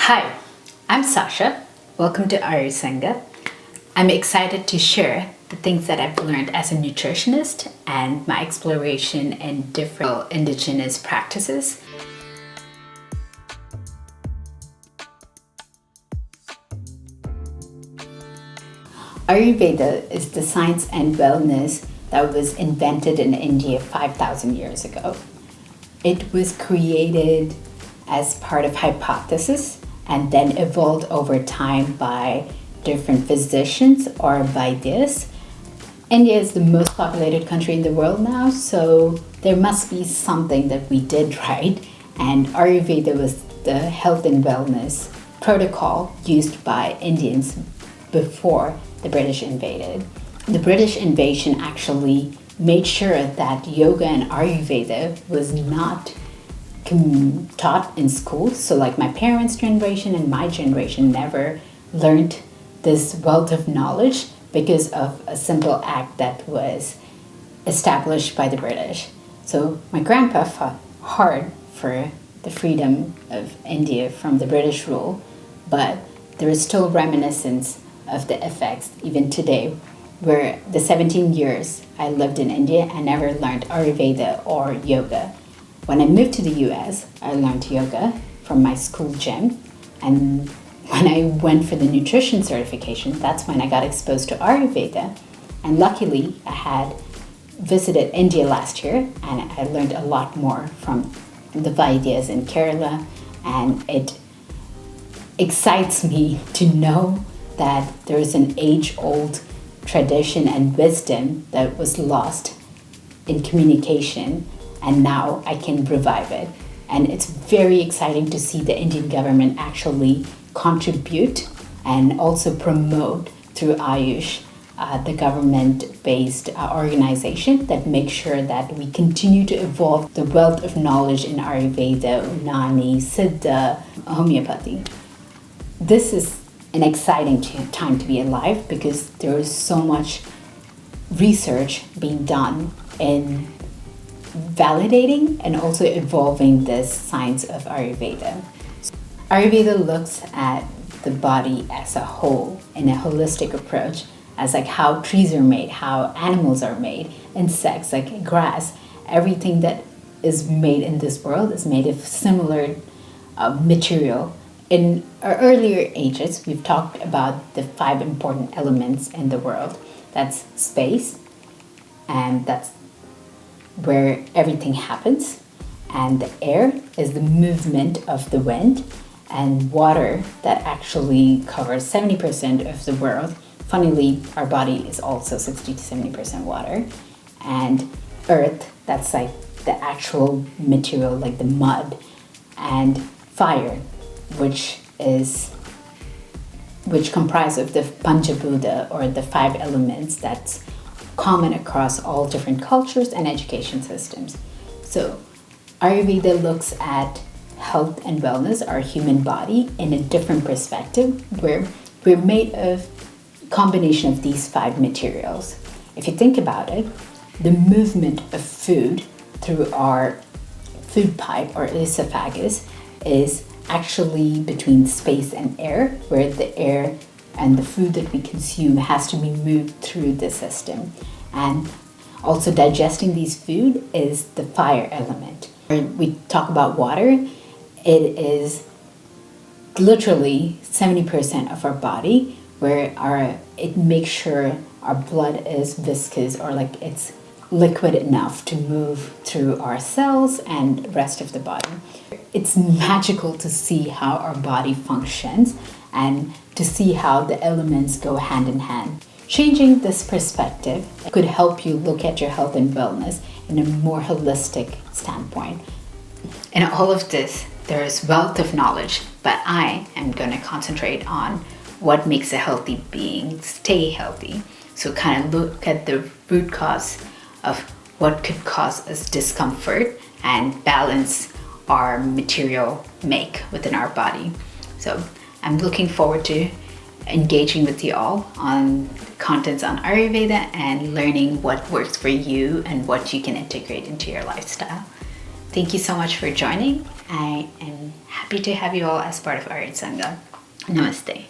Hi, I'm Saasha. Welcome to Ayur Sangha. I'm excited to share the things that I've learned as a nutritionist and my exploration in different indigenous practices. Ayurveda is the science and wellness that was invented in India 5,000 years ago. It was created as part of hypothesis and then evolved over time by different physicians or Vaidyas. India is the most populated country in the world now, so there must be something that we did right. And Ayurveda was the health and wellness protocol used by Indians before the British invaded. The British invasion actually made sure that yoga and Ayurveda was not taught in schools. So like my parents' generation and my generation never learned this wealth of knowledge because of a simple act that was established by the British. So my grandpa fought hard for the freedom of India from the British rule, but there is still reminiscence of the effects even today, where the 17 years I lived in India, I never learned Ayurveda or yoga. When I moved to the US, I learned yoga from my school gym. And when I went for the nutrition certification, that's when I got exposed to Ayurveda. And luckily, I had visited India last year and I learned a lot more from the Vaidyas in Kerala. And it excites me to know that there is an age-old tradition and wisdom that was lost in communication, and now I can revive it. And it's very exciting to see the Indian government actually contribute and also promote through Ayush, the government-based organization that makes sure that we continue to evolve the wealth of knowledge in Ayurveda, Unani, Siddha, homeopathy. This is an exciting time to be alive because there is so much research being done in validating and also evolving this science of Ayurveda. Ayurveda looks at the body as a whole in a holistic approach, as like how trees are made, how animals are made, insects like grass. Everything that is made in this world is made of similar material. In our earlier ages, we've talked about the 5 important elements in the world. That's space, and that's where everything happens. And the air is the movement of the wind, and water that actually covers 70% of the world. Funnily, our body is also 60 to 70% water. And earth, that's like the actual material, like the mud. And fire, which comprise of the Panchabhuta, or the 5 elements that's common across all different cultures and education systems. So Ayurveda looks at health and wellness, our human body, in a different perspective, where we're made of a combination of these 5 materials. If you think about it, the movement of food through our food pipe or esophagus is actually between space and air, where the air and the food that we consume has to be moved through the system. And also digesting these food is the fire element. When we talk about water, it is literally 70% of our body, where it makes sure our blood is viscous, or like it's liquid enough to move through our cells and rest of the body. It's magical to see how our body functions and to see how the elements go hand in hand. Changing this perspective could help you look at your health and wellness in a more holistic standpoint. In all of this, there is wealth of knowledge, but I am going to concentrate on what makes a healthy being stay healthy. So kind of look at the root cause of what could cause us discomfort and balance our material make within our body. So I'm looking forward to engaging with you all on contents on Ayurveda and learning what works for you and what you can integrate into your lifestyle. Thank you so much for joining. I am happy to have you all as part of Ayur Sangha. Namaste.